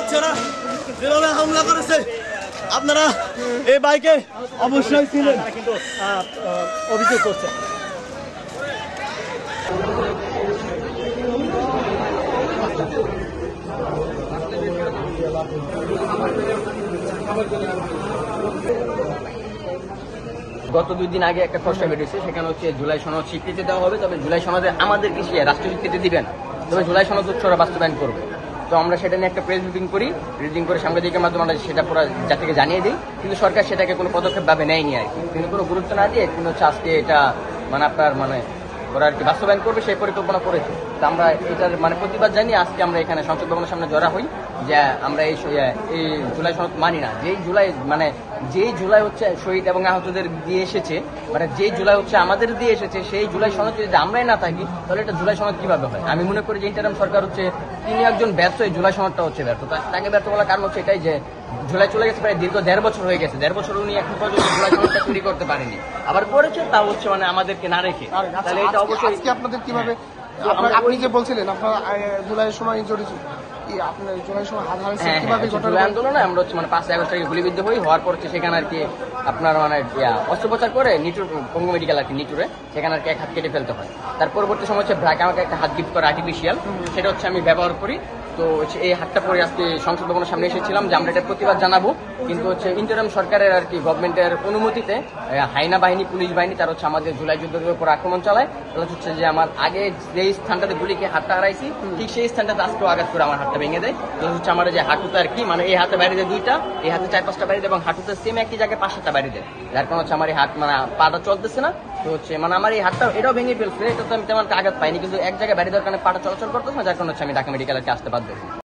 বাচ্চারা যেভাবে হামলা করেছে, আপনারা এই বাইকে অবশ্যই ছিলেন কিন্তু অভিযোগ করছে। গত 2 দিন আগে একটা খসড়া বেরিয়েছে, সেখানে হচ্ছে জুলাই সনদ স্বীকৃতি দেওয়া হবে, তবে জুলাই সনদে আমাদেরকে রাষ্ট্র স্বীকৃতি দিবে না, তবে জুলাই সনদ হচ্ছে ওরা বাস্তবায়ন করবে। তো আমরা সেটা নিয়ে একটা প্রেস ব্রিফিং করি, ব্রিফিং করে সাংবাদিকের মাধ্যমে আমরা সেটা পুরো জাতিকে জানিয়ে দিই, কিন্তু সরকার সেটাকে কোনো পদক্ষেপ ভাবে নেয়নি আর কি। কিন্তু কোনো গুরুত্ব না দিয়ে কিন্তু হচ্ছে আজকে এটা আপনার ওরা আর কি বাস্তবায়ন করবে সেই পরিকল্পনা করেছে। তো আমরা এটার প্রতিবাদ জানিয়ে আজকে আমরা এখানে সংসদ ভবনের সামনে জড়া হই যে আমরা এই জুলাই সনদ মানি না। যেই জুলাই হচ্ছে শহীদ এবং আহতদের দিয়ে এসেছে, যেই জুলাই হচ্ছে আমাদের দিয়ে এসেছে, সেই জুলাই সনদ যদি আমরাই না থাকি তাহলে এটা জুলাই সনদ কিভাবে হয়? আমি মনে করি যে ইন্টারিম সরকার হচ্ছে তিনি একজন ব্যর্থ, এই জুলাই সনদটা হচ্ছে ব্যর্থ। তাকে ব্যর্থ বলার কারণ হচ্ছে এটাই যে জুলাই চলে গেছে, প্রায় দীর্ঘ 1.5 বছর হয়ে গেছে। 1.5 বছর উনি এখন পর্যন্ত জুলাই সনদটা তৈরি করতে পারেনি, আবার করেছে তা হচ্ছে আমাদেরকে না রেখে। তাহলে এটা অবশ্যই আজকে আপনাদের কিভাবে, আপনি যে বলছিলেন আপনারা জুলাইয়ের সময় জড়িত, আপনার জুলাই সময় জুলাই আন্দোলনে আমরা হচ্ছে 5 আগস্ট থেকে গুলিবিদ্ধ হওয়ার পর সেখানে আর কি আপনার অস্ত্রোপচার করে নিটুর পঙ্গু মেডিকেল আর কি নিটুরে সেখানে আর কি এক হাত কেটে ফেলতে হয়। তার পরবর্তী সময় হচ্ছে ব্রাক আমাকে একটা হাত গিফট করে আর্টিফিশিয়াল, সেটা হচ্ছে আমি ব্যবহার করি। তো এই হাতটা পরে আজকে সংসদ ভবনের সামনে এসেছিলাম যে আমরা এটার প্রতিবাদ জানাবো, কিন্তু হচ্ছে ইন্টারিম সরকারের আর কি গভর্নমেন্টের অনুমতিতে হাইনা বাহিনী, পুলিশ বাহিনী তার হচ্ছে আমাদের জুলাই যুদ্ধের উপর আক্রমণ চালায়। তাহলে হচ্ছে যে আমার আগে যেই স্থানটাতে গুলিকে হাতটা হারাইছি, ঠিক সেই স্থানটাতে আজকেও আঘাত করে আমার হাতটা ভেঙে দেয়। তাহলে হচ্ছে আমার যে হাঁটুতে আর কি এই হাতে বাইরে দেয় 2টা, এই হাতে 4-5টা বাইরে দেয়, এবং হাঁটুতে সেম একই জায়গায় 5-7টা বাইরে দেয়, যার কারণে হচ্ছে আমার এই হাত পাটা চলতেছে না। তো হচ্ছে আমার এই হাতটা এটাও ভেঙে ফেলছে, এটা তো আমি তেমন আঘাত পাইনি, কিন্তু এক জায়গায় বাইরে দেওয়ার কারণে পাটা চলাচল করতেছে না, যার কারণে হচ্ছে আমি ঢাকা মেডিকেলে আসতে বাধ্য।